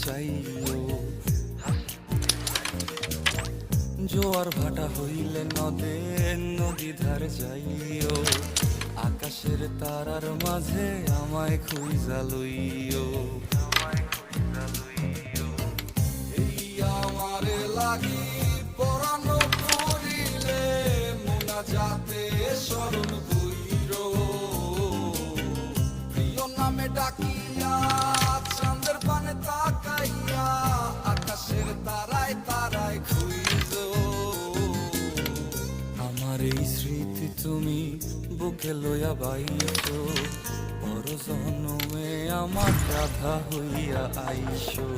চাইও। জোয়ার ভাটা হইলে নদে নদী ধার যাইও, আকাশের তারার মাঝে আমায় খুঁজা লইও। এই আমারে লাগি পরানো করিলে মোনাজাতে স্মরণ কইরো, প্রিয় নামে ডাকিয়া চাঁদের পানে তাকাইয়া আকাশের তারায় তারায় খুঁজো। আমার এই স্মৃতি তুমি বুকে লইয়া বাইছো, পর জনমে আমার রাধা হইয়া আইসো।